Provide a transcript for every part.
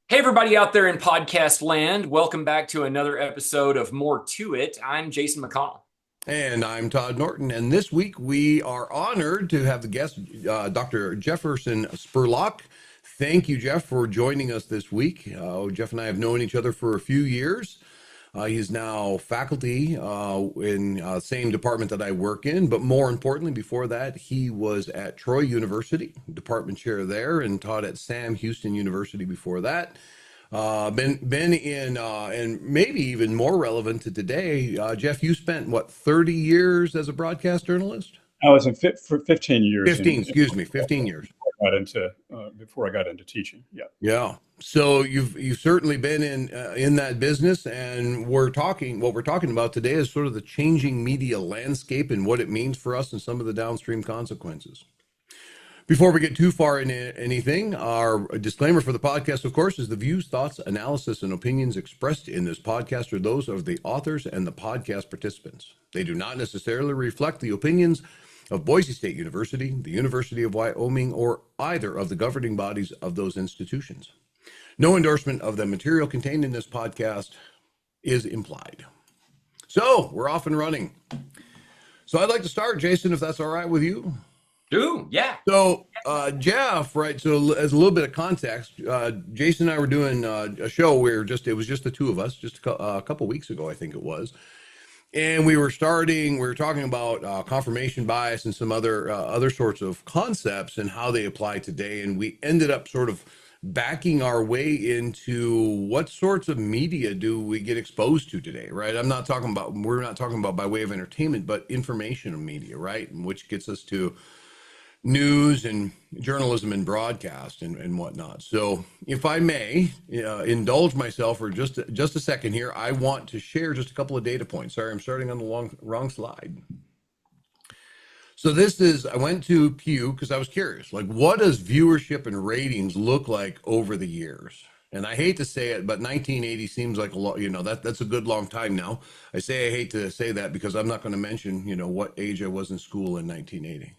Hey, everybody out there in podcast land. Welcome back to another episode of More to It. I'm Jason McConnell. And I'm Todd Norton. And this week we are honored to have the guest, Dr. Jefferson Spurlock. Thank you, Jeff, for joining us this week. Jeff and I have known each other for a few years. He's now faculty in the same department that I work in. But more importantly, before that, he was at Troy University, department chair there, and taught at Sam Houston University before that. Been in, and maybe even more relevant to today, Jeff, you spent what, 30 years as a broadcast journalist? I was for 15 years 15, excuse me, 15 years. Before I got into teaching. Yeah. Yeah. So you've certainly been in that business, and what we're talking about today is sort of the changing media landscape and what it means for us and some of the downstream consequences. Before we get too far into anything, our disclaimer for the podcast, of course, is the views, thoughts, analysis, and opinions expressed in this podcast are those of the authors and the podcast participants. They do not necessarily reflect the opinions of Boise State University, the University of Wyoming, or either of the governing bodies of those institutions. No endorsement of the material contained in this podcast is implied. So we're off and running. So I'd like to start, Jason, if that's all right with you. Yeah. So, Jeff, right? So, as a little bit of context, Jason and I were doing a show where it was just the two of us, just a couple weeks ago, I think it was. And we were talking about confirmation bias and some other sorts of concepts and how they apply today. And we ended up sort of backing our way into what sorts of media do we get exposed to today, right? We're not talking about by way of entertainment, but information media, right? And which gets us to news and journalism and broadcast and whatnot. So if I may indulge myself for just a second here, I want to share just a couple of data points. Sorry, I'm starting on the wrong slide. So I went to Pew because I was curious, like, what does viewership and ratings look like over the years? And I hate to say it, but 1980 seems like a lot, that's a good long time now. I hate to say that because I'm not going to mention, what age I was in school in 1980.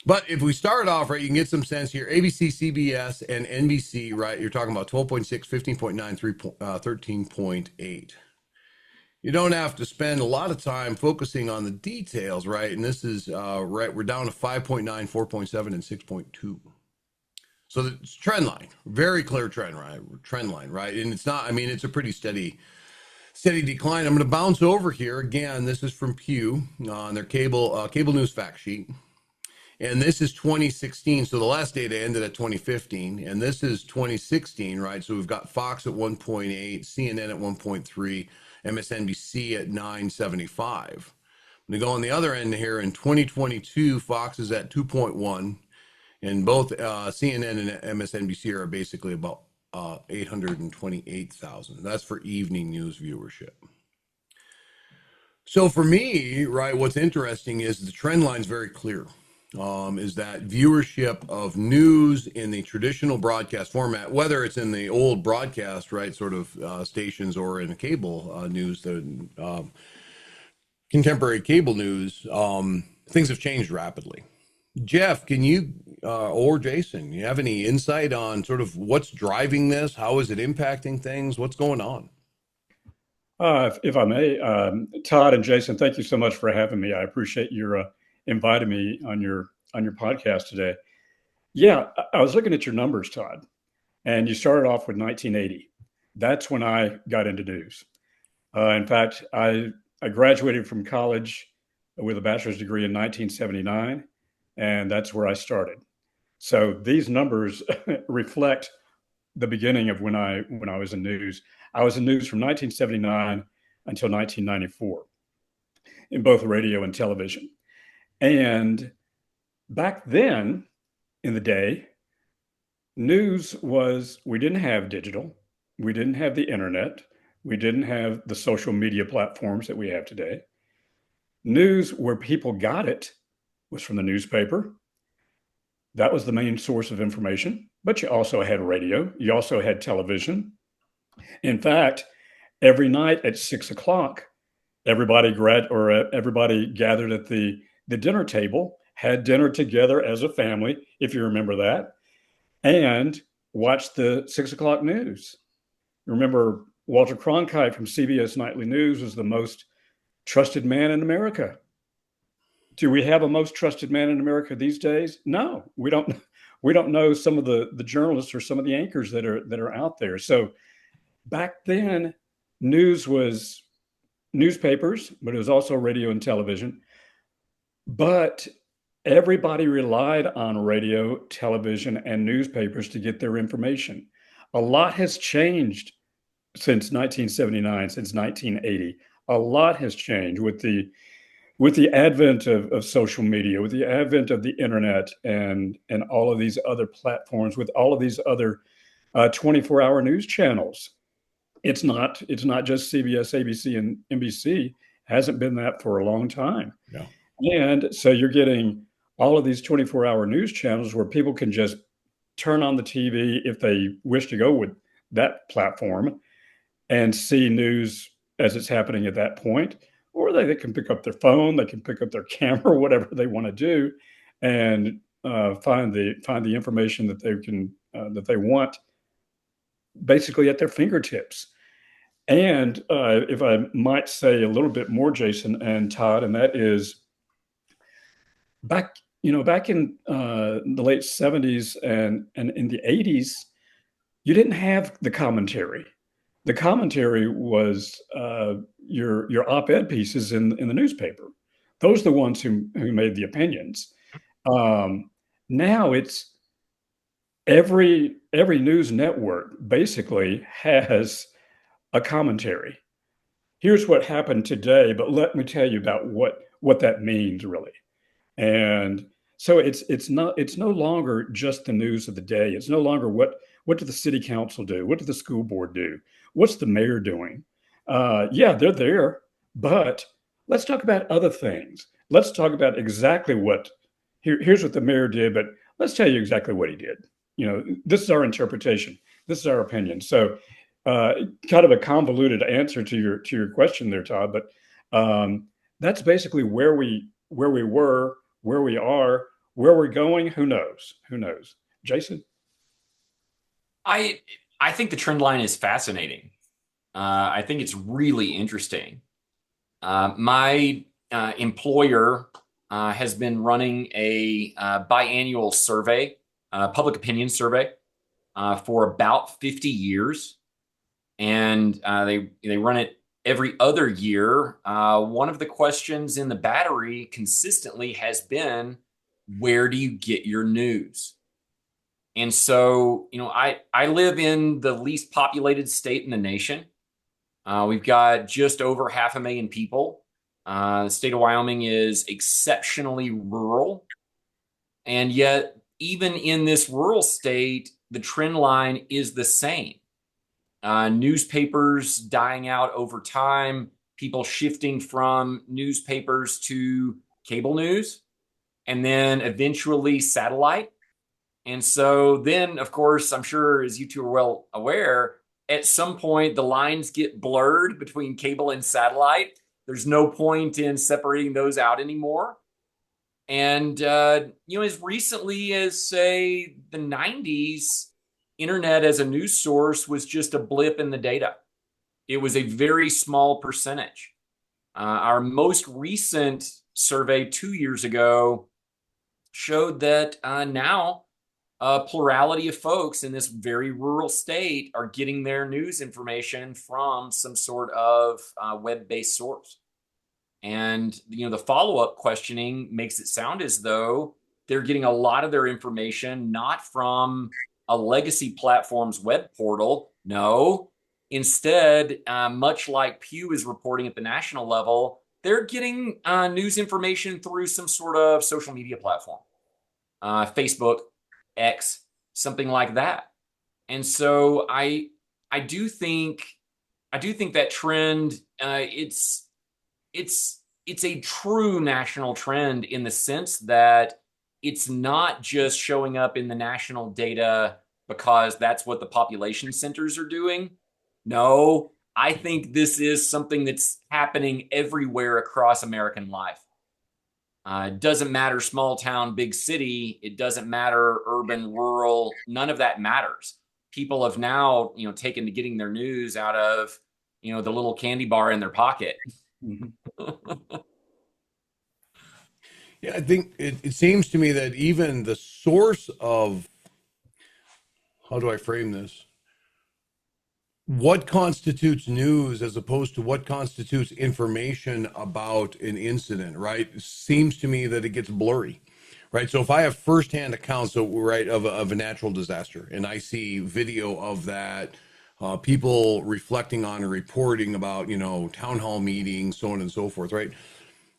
But if we start off, right, you can get some sense here. ABC, CBS, and NBC, right, you're talking about 12.6, 15.9, 13.8. You don't have to spend a lot of time focusing on the details, right? And this is, right, we're down to 5.9, 4.7, and 6.2. So the trend line, very clear trend line, right? And it's not, it's a pretty steady decline. I'm going to bounce over here again. This is from Pew on their cable news fact sheet, and this is 2016. So the last data ended at 2015, and this is 2016, right? So we've got Fox at 1.8, CNN at 1.3, MSNBC at 975. I'm going to go on the other end here. In 2022, Fox is at 2.1, and both CNN and MSNBC are basically about 828,000. That's for evening news viewership. So for me, right, what's interesting is the trend line is very clear. Is that viewership of news in the traditional broadcast format, whether it's in the old broadcast, right, sort of stations, or in the cable news, the contemporary cable news, things have changed rapidly. Jeff, can you or Jason, you have any insight on sort of what's driving this? How is it impacting things? What's going on? If I may, Todd and Jason, thank you so much for having me. I appreciate your inviting me on your podcast today. Yeah, I was looking at your numbers, Todd, and you started off with 1980. That's when I got into news. In fact, I graduated from college with a bachelor's degree in 1979, and that's where I started. So these numbers reflect the beginning of when I was in news. I was in news from 1979 until 1994 in both radio and television. And back then in the day, news was, we didn't have digital, we didn't have the internet, we didn't have the social media platforms that we have today. News, where people got it, was from the newspaper. That was the main source of information, but you also had radio, you also had television. In fact, every night at 6 o'clock, everybody gathered at the dinner table, had dinner together as a family, if you remember that. And watch the 6 o'clock news. Remember, Walter Cronkite from CBS Nightly News was the most trusted man in America. Do we have a most trusted man in America these days? No, we don't. We don't know some of the journalists or some of the anchors that are out there. So back then, news was newspapers, but it was also radio and television. But everybody relied on radio, television, and newspapers to get their information. A lot has changed since 1979, since 1980. A lot has changed with the advent of social media, with the advent of the internet and all of these other platforms, with all of these other 24-hour news channels. It's not just CBS, ABC, and NBC. Hasn't been that for a long time. Yeah. And so you're getting all of these 24-hour news channels where people can just turn on the TV if they wish to go with that platform and see news as it's happening at that point. Or they can pick up their phone, they can pick up their camera, whatever they want to do, and find the information that they want, basically at their fingertips. And if I might say a little bit more, Jason and Todd, and that is back in the late 70s and in the 80s, you didn't have the commentary. The commentary was your op-ed pieces in the newspaper. Those are the ones who made the opinions. Now it's every news network basically has a commentary. Here's what happened today, but let me tell you about what that means really. And so it's no longer just the news of the day. It's no longer what did the city council do? What did the school board do? What's the mayor doing? Yeah, they're there, but let's talk about other things. Let's talk about exactly here's what the mayor did, but let's tell you exactly what he did. This is our interpretation. This is our opinion. So kind of a convoluted answer to your question there, Todd, but that's basically where we were, where we are, where we're going. Who knows? Jason? I think the trend line is fascinating. I think it's really interesting. My employer has been running a biannual survey, public opinion survey, for about 50 years. And they run it every other year. One of the questions in the battery consistently has been, where do you get your news? And so, I live in the least populated state in the nation. We've got just over 500,000 people. The state of Wyoming is exceptionally rural. And yet, even in this rural state, the trend line is the same. Newspapers dying out over time, people shifting from newspapers to cable news, and then eventually satellite. And so then, of course, I'm sure, as you two are well aware, at some point the lines get blurred between cable and satellite. There's no point in separating those out anymore. And, as recently as, say, the 90s, internet as a news source was just a blip in the data. It was a very small percentage. Our most recent survey 2 years ago showed that now a plurality of folks in this very rural state are getting their news information from some sort of web-based source. And, the follow-up questioning makes it sound as though they're getting a lot of their information not from a legacy platform's web portal. No, instead, much like Pew is reporting at the national level, they're getting news information through some sort of social media platform, Facebook, X, something like that. And so I do think that trend, it's a true national trend in the sense that it's not just showing up in the national data because that's what the population centers are doing. No, I think this is something that's happening everywhere across American life. It doesn't matter small town, big city. It doesn't matter urban, rural. None of that matters. people have now, taken to getting their news out of, the little candy bar in their pocket. Mhm. Yeah, I think it seems to me that even the source of, how do I frame this? What constitutes news as opposed to what constitutes information about an incident, right? Seems to me that it gets blurry, right? So if I have firsthand accounts of, right, of a natural disaster and I see video of that, people reflecting on and reporting about, town hall meetings, so on and so forth, right?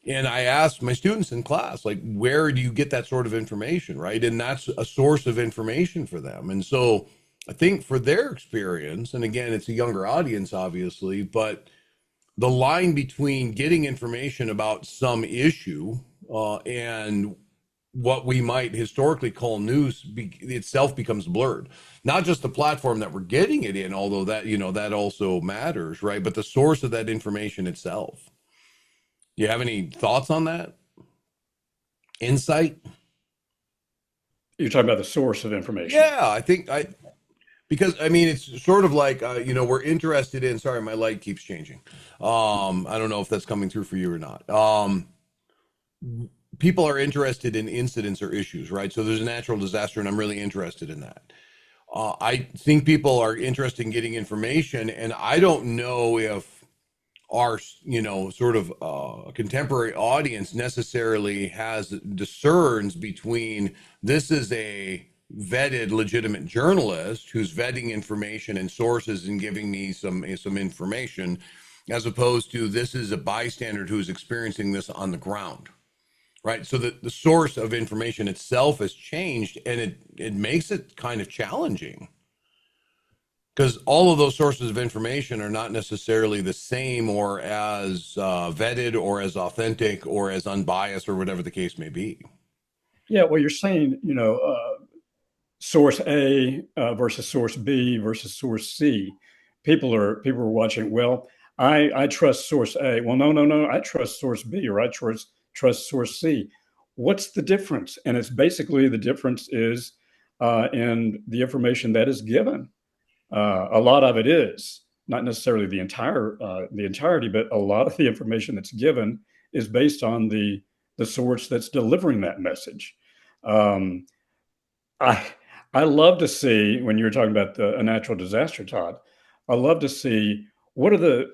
And I asked my students in class, like, where do you get that sort of information, right? And that's a source of information for them. And so I think for their experience, and again, it's a younger audience, obviously, but the line between getting information about some issue and what we might historically call itself becomes blurred. Not just the platform that we're getting it in, although that, that also matters, right? But the source of that information itself. You have any thoughts on that? Insight? You're talking about the source of information. Yeah, I think because I mean it's sort of like we're interested in. Sorry, my light keeps changing. I don't know if that's coming through for you or not. People are interested in incidents or issues, right? So there's a natural disaster, and I'm really interested in that. I think people are interested in getting information, and I don't know if our sort of contemporary audience necessarily discerns between this is a vetted legitimate journalist who's vetting information and sources and giving me some information, as opposed to this is a bystander who's experiencing this on the ground, right? So the source of information itself has changed, and it makes it kind of challenging because all of those sources of information are not necessarily the same or as vetted or as authentic or as unbiased or whatever the case may be. Yeah, well, you're saying, source A versus source B versus source C. People are watching. Well, I trust source A. Well, no. I trust source B, or I trust source C. What's the difference? And it's basically the difference is in the information that is given. A lot of it is not necessarily the entirety, but a lot of the information that's given is based on the source that's delivering that message. Um, I I love to see when you were talking about a natural disaster, Todd. I love to see what are the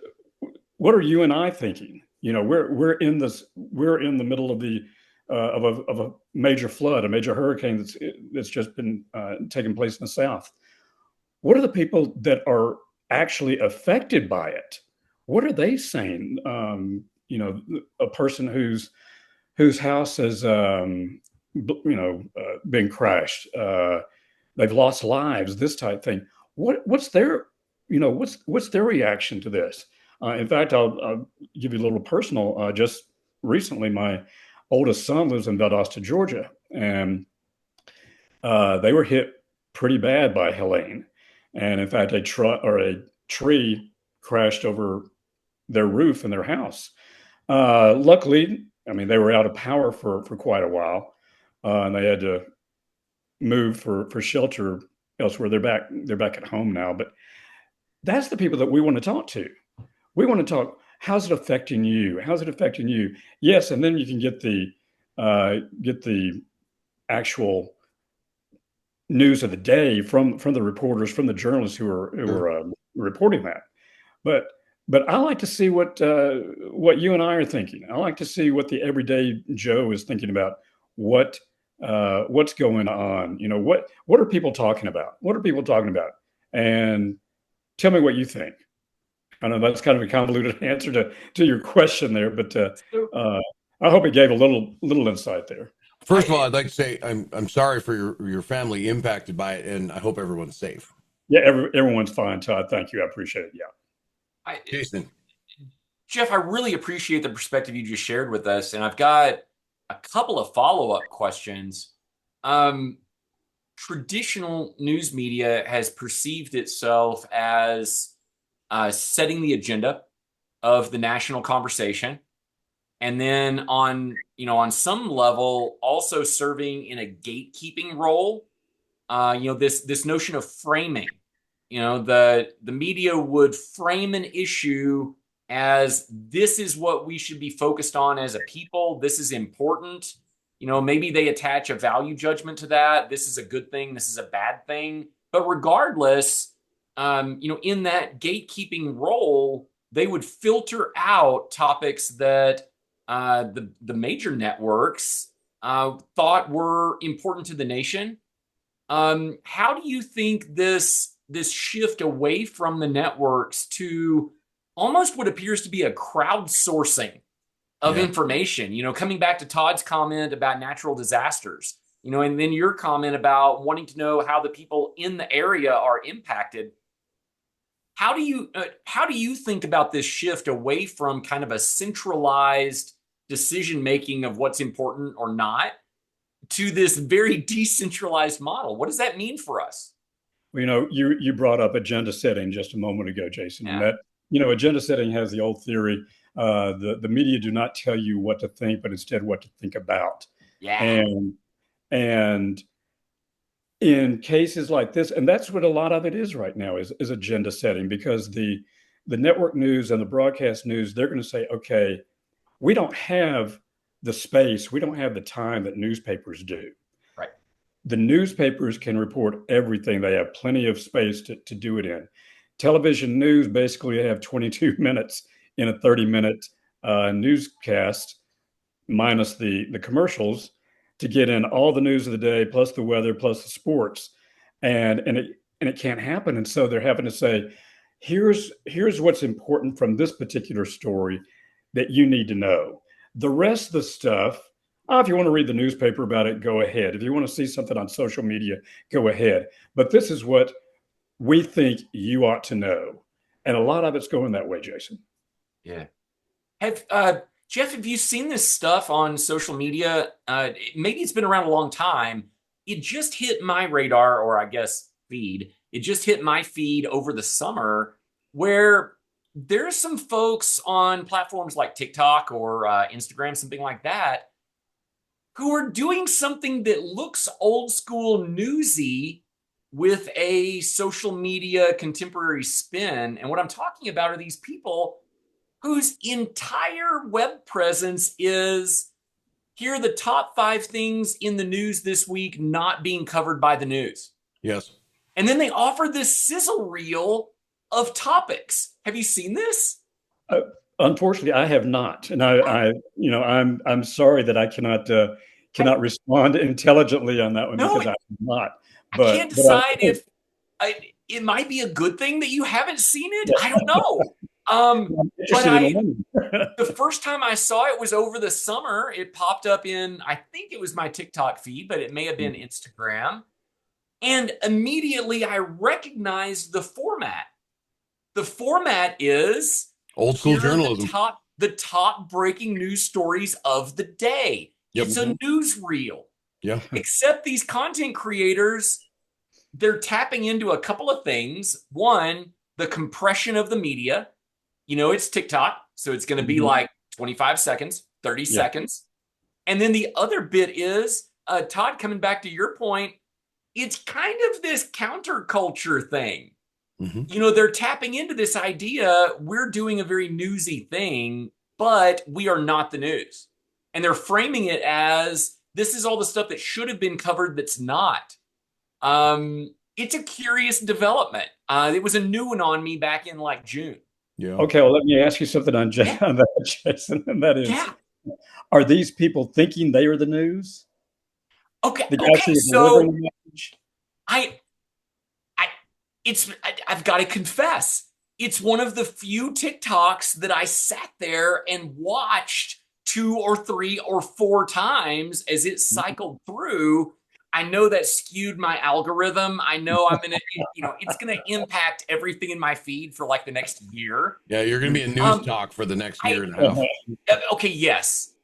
what are you and I thinking? We're in the middle of the of a major flood, a major hurricane that's just been taking place in the South. What are the people that are actually affected by it? What are they saying? A person whose house has been crashed. They've lost lives. This type thing. What's their what's their reaction to this? In fact, I'll give you a little personal. Just recently, my oldest son lives in Valdosta, Georgia, and they were hit pretty bad by Helene. And in fact, a tree crashed over their roof in their house. Luckily, I mean, they were out of power for quite a while, and they had to move for shelter elsewhere. They're back at home now. But that's the people that we want to talk to. We want to talk. How's it affecting you? How's it affecting you? Yes, and then you can get the actual news of the day from the reporters, from the journalists who are reporting that. But I like to see what you and I are thinking. I like to see what the everyday Joe is thinking about what's going on. What are people talking about? What are people talking about? And tell me what you think. I know that's kind of a convoluted answer to your question there, but I hope it gave a little insight there. First of all, I'd like to say I'm sorry for your family impacted by it, and I hope everyone's safe. Yeah, everyone's fine, Todd. Thank you. I appreciate it. Yeah. Jason. Jeff, I really appreciate the perspective you just shared with us, and I've got a couple of follow-up questions. Traditional news media has perceived itself as setting the agenda of the national conversation, and then on some level also serving in a gatekeeping role. This notion of framing the media would frame an issue as this is what we should be focused on as a people. This is important. Maybe they attach a value judgment to that. This is a good thing. This is a bad thing. But regardless, in that gatekeeping role, they would filter out topics that the major networks thought were important to the nation. How do you think this shift away from the networks to almost what appears to be a crowdsourcing of information, coming back to Todd's comment about natural disasters, and then your comment about wanting to know how the people in the area are impacted. How do you think about this shift away from kind of a centralized decision making of what's important or not to this very decentralized model? What does that mean for us? Well, you brought up agenda setting just a moment ago, Jason, and that agenda setting has the old theory: the media do not tell you what to think, but instead what to think about. Yeah. And in cases like this, and that's what a lot of it is right now, is agenda setting, because the network news and the broadcast news, they're going to say, okay, we don't have the space, we don't have the time that newspapers do. Right. The newspapers can report everything. They have plenty of space to do it in. Television news basically have 22 minutes in a 30-minute newscast, minus the commercials, to get in all the news of the day, plus the weather, plus the sports, and it can't happen. And so they're having to say, here's what's important from this particular story that you need to know. The rest of the stuff, if you want to read the newspaper about it, go ahead. If you want to see something on social media, go ahead. But this is what we think you ought to know. And a lot of it's going that way, Jason. Yeah. Jeff, have you seen this stuff on social media? Maybe it's been around a long time. It just hit my radar, or I guess feed. It just hit my feed over the summer, where there's some folks on platforms like TikTok or Instagram, something like that, who are doing something that looks old school newsy with a social media contemporary spin. And what I'm talking about are these people whose entire web presence is, here are the top 5 things in the news this week not being covered by the news. Yes. And then they offer this sizzle reel of topics. Have you seen this? Unfortunately, I have not, and I'm sorry that I cannot respond intelligently on that one, because I have not. But I can't decide if it might be a good thing that you haven't seen it. I don't know. But the first time I saw it was over the summer. It popped up in, I think it was my TikTok feed, but it may have been Instagram. And immediately I recognized the format. The format is old school journalism. The top breaking news stories of the day. Yep. It's a newsreel. Yeah. Except these content creators, they're tapping into a couple of things. One, the compression of the media. It's TikTok, so it's going to be like 25 seconds, 30 seconds. And then the other bit is, Todd, coming back to your point, it's kind of this counterculture thing. Mm-hmm. They're tapping into this idea, we're doing a very newsy thing, but we are not the news. And they're framing it as, this is all the stuff that should have been covered that's not. It's a curious development. It was a new one on me back in like June. Yeah. Okay, well, let me ask you something on that, Jason, and that is, are these people thinking they are the news? Okay, so I've got to confess, it's one of the few TikToks that I sat there and watched 2 or 3 or 4 times as it cycled through. I know that skewed my algorithm. I know I'm going to, it's going to impact everything in my feed for like the next year. Yeah, you're going to be a news talk for the next year and a half. Okay, yes.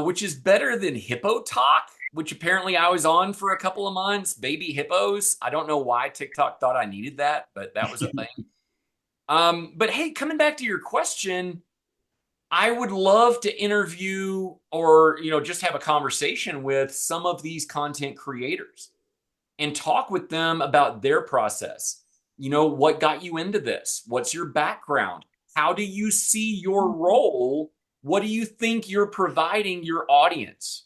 Which is better than Hippo Talk, which apparently I was on for a couple of months. Baby hippos. I don't know why TikTok thought I needed that, but that was a thing. But hey, coming back to your question, I would love to interview or, just have a conversation with some of these content creators and talk with them about their process. what got you into this? What's your background? How do you see your role? What do you think you're providing your audience?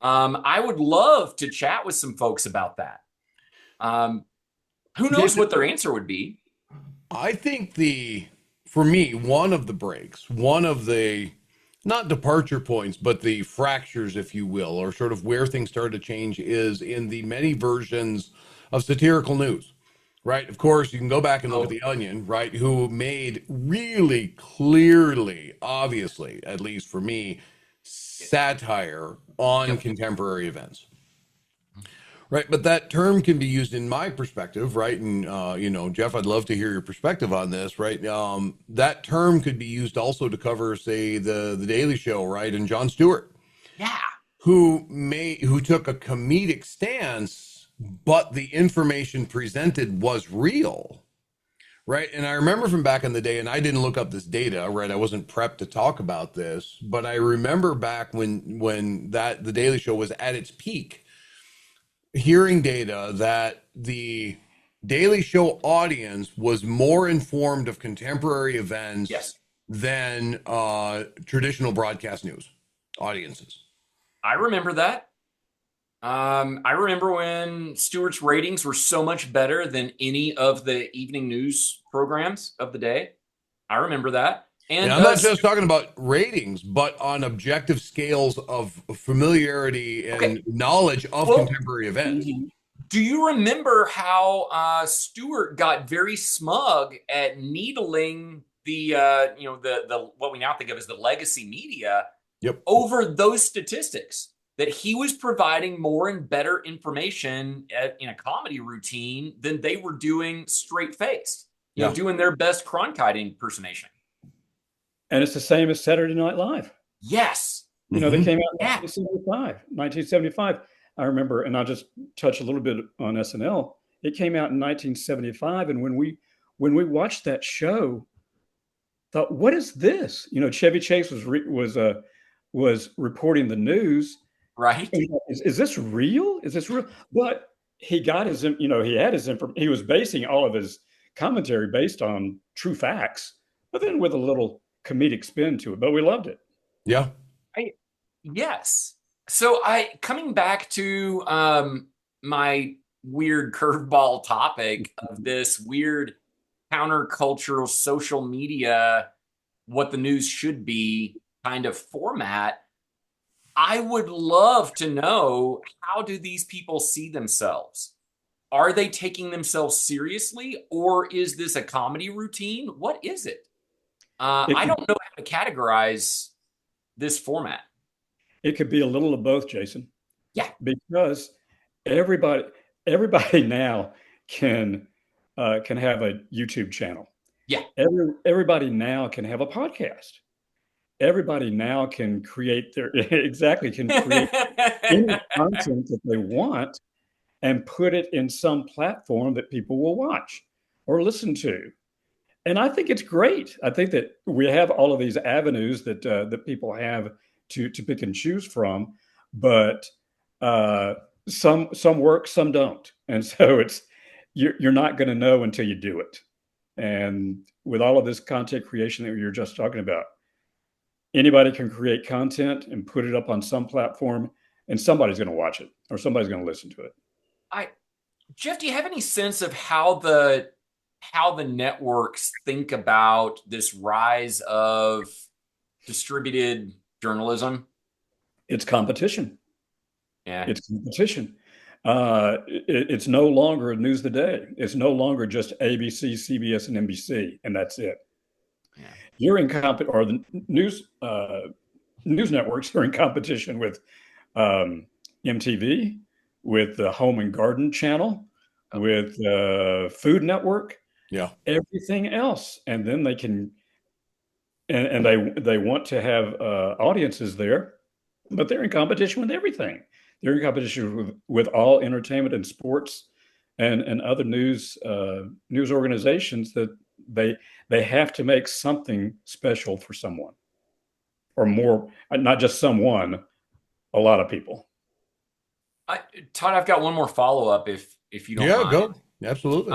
I would love to chat with some folks about that. Who knows what their answer would be? I think for me, one of the breaks, one of the not departure points, but the fractures, if you will, or sort of where things started to change is in the many versions of satirical news, right? Of course, you can go back and look at The Onion, right? Who made really clearly, obviously, at least for me, satire on contemporary events. Right, but that term can be used in my perspective, right? And Jeff, I'd love to hear your perspective on this, right? That term could be used also to cover, say, the Daily Show, right? And Jon Stewart, who took a comedic stance, but the information presented was real, right? And I remember from back in the day, and I didn't look up this data, right? I wasn't prepped to talk about this, but I remember back when the Daily Show was at its peak, hearing data that the Daily Show audience was more informed of contemporary events than traditional broadcast news audiences. I remember that. I remember when Stewart's ratings were so much better than any of the evening news programs of the day. I remember that. And I'm not just talking about ratings, but on objective scales of familiarity and knowledge of contemporary events. Do you remember how Stewart got very smug at needling the what we now think of as the legacy media over those statistics? That he was providing more and better information in a comedy routine than they were doing straight faced, doing their best Cronkite impersonation. And it's the same as Saturday Night Live. Yes. They came out in 1975. I remember, and I'll just touch a little bit on SNL. It came out in 1975. And when we watched that show, thought, what is this? Chevy Chase was reporting the news. Right. Is this real? Is this real? But he got his, he had his information. He was basing all of his commentary based on true facts, but then with a little comedic spin to it, but we loved it. Yeah. Yes. So coming back to my weird curveball topic of this weird countercultural social media, what the news should be kind of format, I would love to know, how do these people see themselves? Are they taking themselves seriously, or is this a comedy routine? What is it? I don't know how to categorize this format. It could be a little of both, Jason. Yeah. Because everybody now can have a YouTube channel. Yeah. Everybody now can have a podcast. Everybody now can create any content that they want and put it in some platform that people will watch or listen to. And I think it's great. I think that we have all of these avenues that people have to pick and choose from, but some work, some don't. And so you're not going to know until you do it. And with all of this content creation that you're just talking about, anybody can create content and put it up on some platform, and somebody's going to watch it or somebody's going to listen to it. Jeff, do you have any sense of how the networks think about this rise of distributed journalism? It's competition. Yeah. It's competition. It's no longer News of the Day. It's no longer just ABC, CBS, and NBC, and that's it. Yeah. You're in or the news networks are in competition with MTV, with the Home and Garden Channel, with Food Network, everything else, and then they can, and they want to have audiences there, but they're in competition with everything. They're in competition with all entertainment and sports, and other news organizations that they have to make something special for someone, or more, not just someone, a lot of people. Todd, I've got one more follow-up if you don't mind. Yeah, go. Absolutely.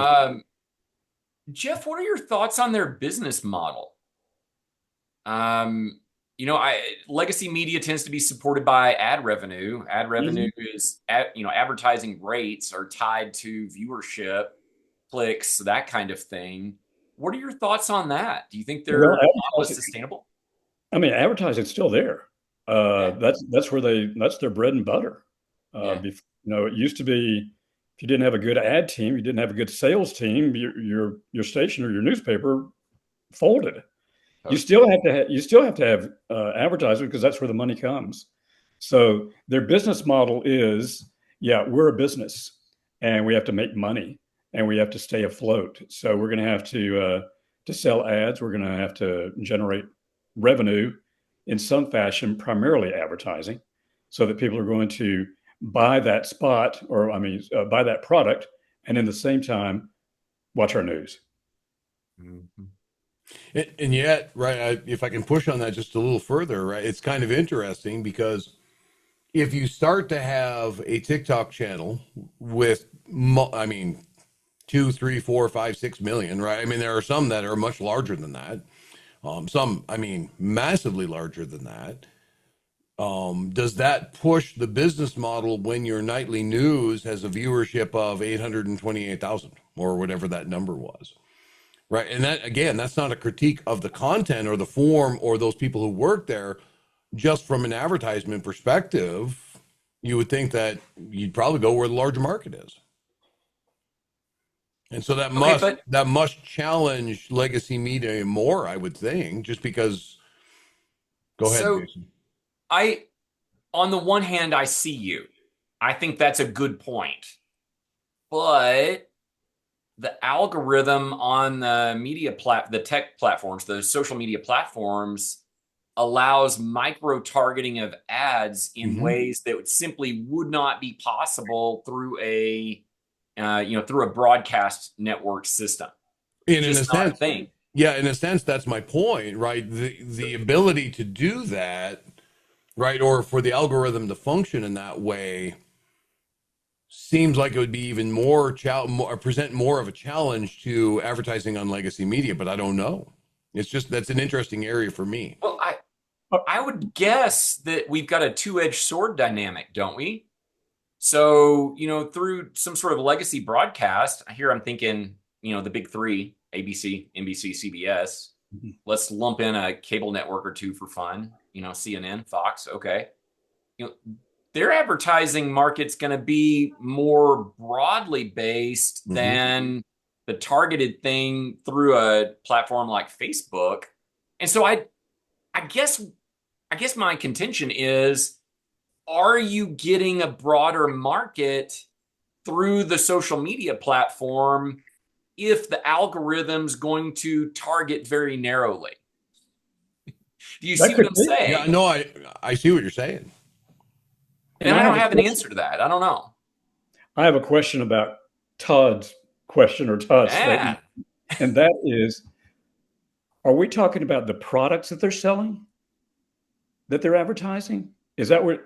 Jeff, what are your thoughts on their business model? Um, legacy media tends to be supported by ad revenue. Ad revenue Mhm. is, advertising rates are tied to viewership, clicks, that kind of thing. What are your thoughts on that? Do you think Well, their model is advertising, sustainable? I mean, advertising's still there. Yeah, That's where that's their bread and butter. yeah. It used to be if you didn't have a good ad team, you didn't have a good sales team, your station or your newspaper folded. You still have to have advertising because that's where the money comes. So their business model is, yeah, we're a business and we have to make money and we have to stay afloat. So we're going to have to sell ads. We're going to have to generate revenue in some fashion, primarily advertising, so that people are going to buy that spot or I mean buy that product and in the same time watch our news. Mhm. And yet, right, if I can push on that just a little further, right, it's kind of interesting because if you start to have a TikTok channel with, I mean, 2, 3, 4, 5, 6 million, right? I mean, there are some that are much larger than that. Some, I mean, massively larger than that. Does that push the business model when your nightly news has a viewership of 828,000 or whatever that number was? Right. And that, again, that's not a critique of the content or the form or those people who work there. Just from an advertisement perspective, you would think that you'd probably go where the larger market is. And so Okay, but that must challenge legacy media more, I would think, just because. Go ahead, so Jason. I, on the one hand, I see you. I think that's a good point. But the algorithm on the tech platforms, the social media platforms, allows micro targeting of ads in Hmm. ways that would not be possible through through a broadcast network system. In a Just not a sense, thing. yeah, in a sense, that's my point, right? The ability to do that, right, or for the algorithm to function in that way seems like it would be even more present more of a challenge to advertising on legacy media, but I don't know. It's just that's an interesting area for me. Well, I Uh, I would guess that we've got a two-edged sword dynamic, don't we? So, through some sort of legacy broadcast, here I'm thinking, the big three, ABC, NBC, CBS. Let's lump in a cable network or two for fun, CNN, Fox, okay. You know, their advertising market's going to be more broadly based Hmm. than the targeted thing through a platform like Facebook. And so I guess I guess my contention is, are you getting a broader market through the social media platform if the algorithm's going to target very narrowly? Do you that see what could I'm be. Yeah, saying? no, I see what you're saying. And And I don't have an answer to that. I don't know. I have a question about Todd's question or Todd's statement, Yeah. and that is, are we talking about the products that they're selling, that they're advertising? Is that where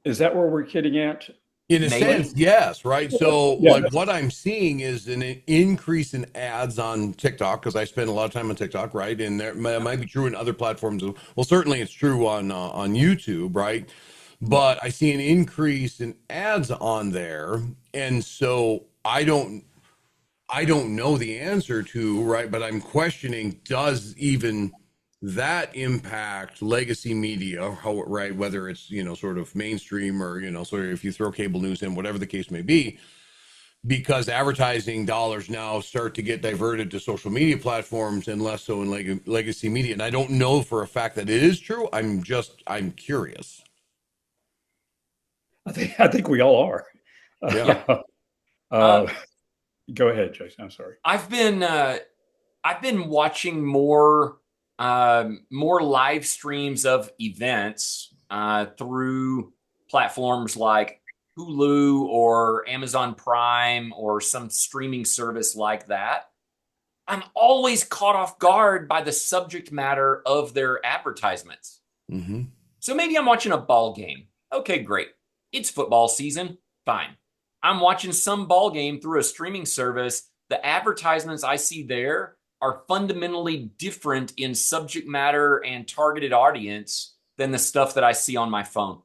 we're getting at? In a sense, Maybe. yes, right? So, Yeah, like, what I'm seeing is an increase in ads on TikTok because I spend a lot of time on TikTok, right? And there it might be true in other platforms. Well, certainly it's true on YouTube, right? yeah. But I see an increase in ads on there, and so I don't know the answer to, right? But I'm questioning, does even that impact legacy media, how, right? Whether it's, sort of mainstream or, sort of if you throw cable news in, whatever the case may be, because advertising dollars now start to get diverted to social media platforms and less so in legacy media. And I don't know for a fact that it is true. I'm curious. I think we all are. Yeah. Yeah. Uh, Uh, uh, go ahead, Jason. I'm sorry. I've been watching more live streams of events through platforms like Hulu or Amazon Prime or some streaming service like that. I'm always caught off guard by the subject matter of their advertisements. Mm-hmm. So maybe I'm watching a ball game. Okay, great. It's football season. Fine. I'm watching some ball game through a streaming service. the advertisements I see there are fundamentally different in subject matter and targeted audience than the stuff that I see on my phone.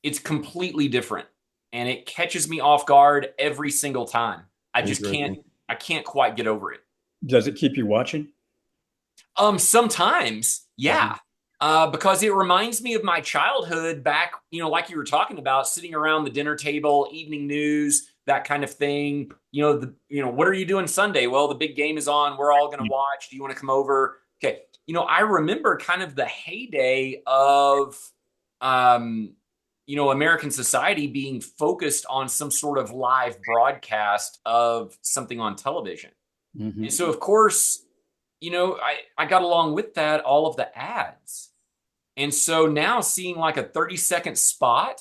It's completely different, and it catches me off guard every single time. Interesting. I can't quite get over it. Does it keep you watching? Sometimes, yeah. Because it reminds me of my childhood back, like you were talking about, sitting around the dinner table, evening news, that kind of thing. What are you doing Sunday? Well, the big game is on. We're all going to watch. Do you want to come over? Okay. I remember kind of the heyday of, American society being focused on some sort of live broadcast of something on television. Mm-hmm. And so, of course, I got along with that, all of the ads. And so now seeing like a 30-second spot,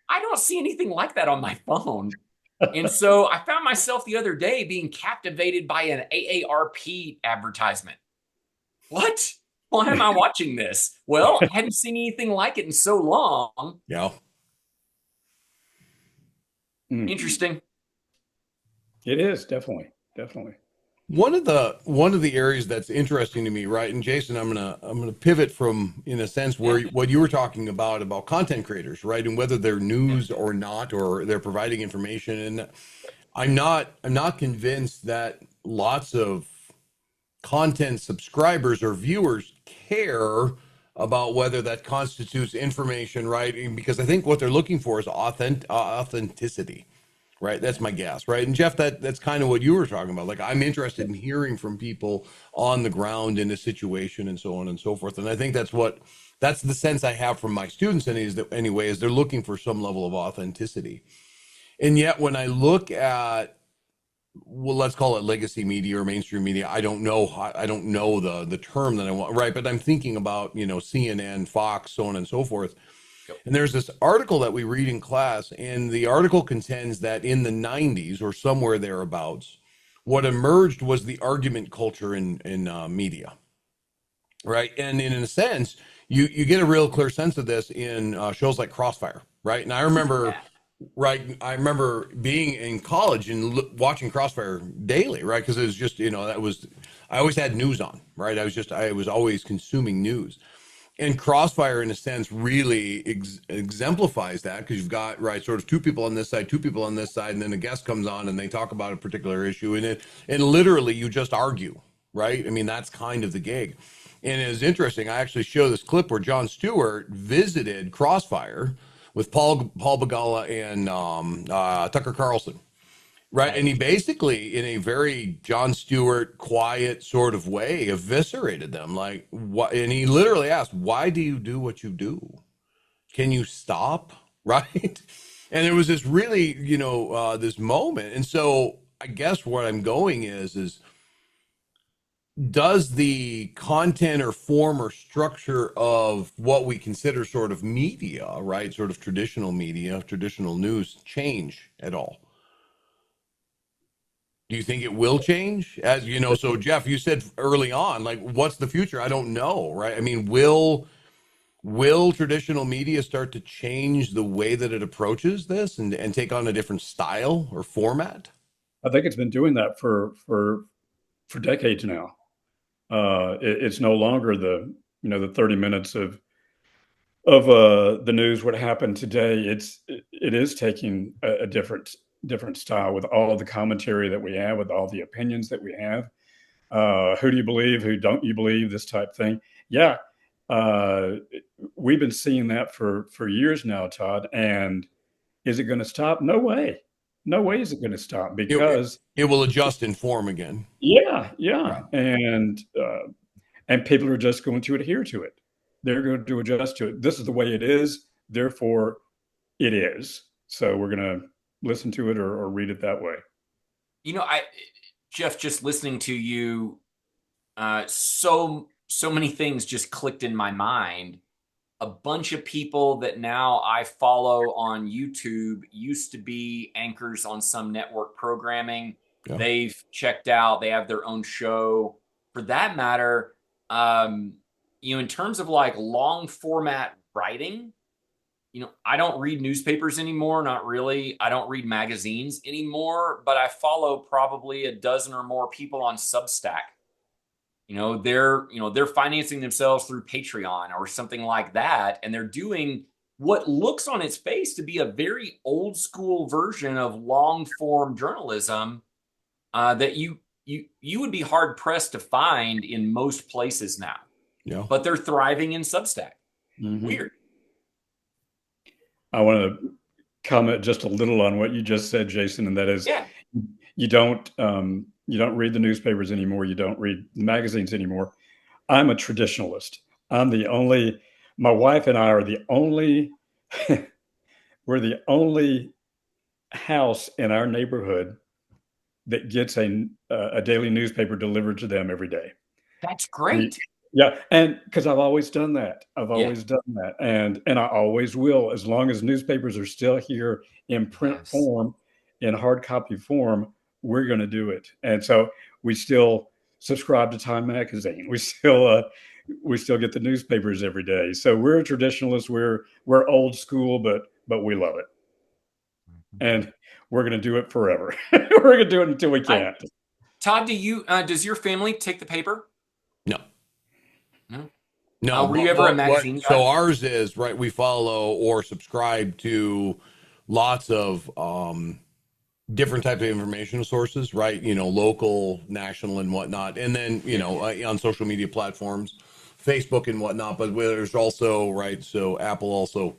I don't see anything like that on my phone. And so I found myself the other day being captivated by an AARP advertisement. What? Why am I watching this? Well, I hadn't seen anything like it in so long. Yeah. Interesting. It is definitely. One of the areas that's interesting to me, right? And Jason, I'm gonna pivot from, in a sense, where what you were talking about content creators, right? And whether they're news or not, or they're providing information. And I'm not convinced that lots of content subscribers or viewers care about whether that constitutes information, right? Because I think what they're looking for is authenticity. Right. That's my guess. Right. And Jeff, that's kind of what you were talking about. Like, I'm interested in hearing from people on the ground in a situation and so on and so forth. And I think that's the sense I have from my students is they're looking for some level of authenticity. And yet when I look at, well, let's call it legacy media or mainstream media, I don't know the term that I want. Right. But I'm thinking about, CNN, Fox, so on and so forth. And there's this article that we read in class, and the article contends that in the 90s or somewhere thereabouts, what emerged was the argument culture in media, right? And in a sense, you get a real clear sense of this in shows like Crossfire, right? And I remember, being in college and watching Crossfire daily, right? Because it was just, I always had news on, right? I was always consuming news. And Crossfire, in a sense, really exemplifies that, because you've got, right, sort of two people on this side, two people on this side, and then a guest comes on and they talk about a particular issue, and literally you just argue, right? I mean, that's kind of the gig. And it was interesting. I actually show this clip where Jon Stewart visited Crossfire with Paul Begala and Tucker Carlson. Right. And he basically, in a very Jon Stewart, quiet sort of way, eviscerated them. Like, what? And he literally asked, why do you do what you do? Can you stop? Right. And there was this really, this moment. And so I guess what I'm going is does the content or form or structure of what we consider sort of media, right, sort of traditional media, traditional news, change at all? Do you think it will change? As you know, so Jeff, you said early on, like, what's the future? I don't know, right? I mean, will traditional media start to change the way that it approaches this and take on a different style or format? I think it's been doing that for decades now. It's no longer the 30 minutes of the news, what happened today. It is taking a different style with all of the commentary that we have, with all the opinions that we have. Who do you believe? Who don't you believe? This type thing. Yeah. We've been seeing that for years now, Todd. And is it going to stop? No way. No way is it going to stop, because it will adjust in form again. Yeah. Right. And people are just going to adhere to it. They're going to adjust to it. This is the way it is. Therefore, it is. So we're going to listen to it or read it that way. Jeff, just listening to you, so many things just clicked in my mind. A bunch of people that now I follow on YouTube used to be anchors on some network programming. Yeah. They've checked out. They have their own show. For that matter, in terms of like long format writing, I don't read newspapers anymore, not really. I don't read magazines anymore, but I follow probably a dozen or more people on Substack. They're financing themselves through Patreon or something like that, and they're doing what looks on its face to be a very old school version of long form journalism that you would be hard pressed to find in most places now. Yeah. But they're thriving in Substack. Mhm. Weird. I want to comment just a little on what you just said, Jason, and that is, Yeah. you don't read the newspapers anymore. You don't read the magazines anymore. I'm a traditionalist. My wife and I are the only, we're the only house in our neighborhood that gets a daily newspaper delivered to them every day. That's great. Yeah, and because I've always done that. I've always done that, and I always will, as long as newspapers are still here in print Yes. form, in hard copy form, we're going to do it. And so we still subscribe to Time Magazine. We still get the newspapers every day. So we're a traditionalist. We're old school, but we love it, and we're going to do it forever. We're going to do it until we can't. Todd, does your family take the paper? No. No. No. Were you ever a magazine guy? So ours is, right, we follow or subscribe to lots of different types of information sources, right? Local, national, and whatnot. And then, on social media platforms, Facebook and whatnot. But there's also, right, so Apple also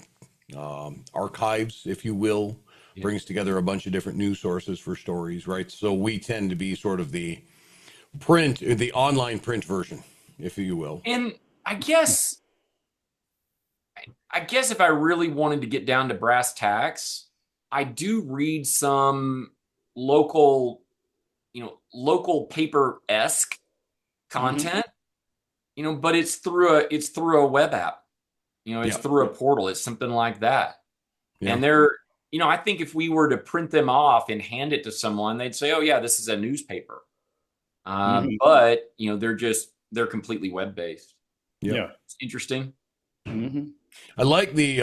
archives, if you will, brings together a bunch of different news sources for stories, right? So we tend to be sort of the online print version, if you will. And I guess if I really wanted to get down to brass tacks, I do read some local paper-esque content, but it's through a web app, it's through a portal. It's something like that. Yeah. And I think if we were to print them off and hand it to someone, they'd say, oh yeah, this is a newspaper. But they're completely web-based. Yeah. It's interesting. I like the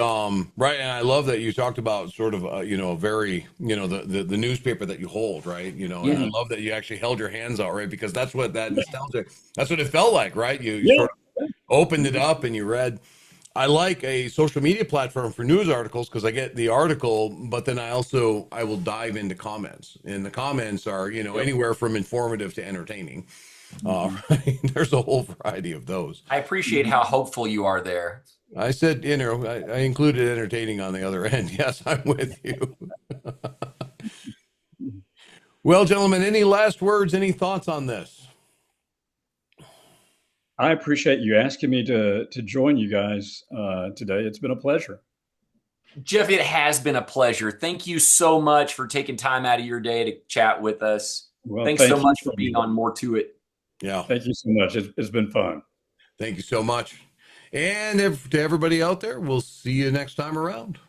right, and I love that you talked about sort of a very the newspaper that you hold, right? And I love that you actually held your hands out, right? Because that's what that nostalgia, that's what it felt like, right? You sort of opened it up and you read. I like a social media platform for news articles because I get the article, but then I will dive into comments, and the comments are anywhere from informative to entertaining. Right? There's a whole variety of those. I appreciate how hopeful you are there. I said, I included entertaining on the other end. Yes, I'm with you. Well, gentlemen, any last words, any thoughts on this? I appreciate you asking me to join you guys today. It's been a pleasure. Jeff, it has been a pleasure. Thank you so much for taking time out of your day to chat with us. Well, thanks so much for being on More to It. Yeah. Thank you so much. It's been fun. Thank you so much. And to everybody out there, we'll see you next time around.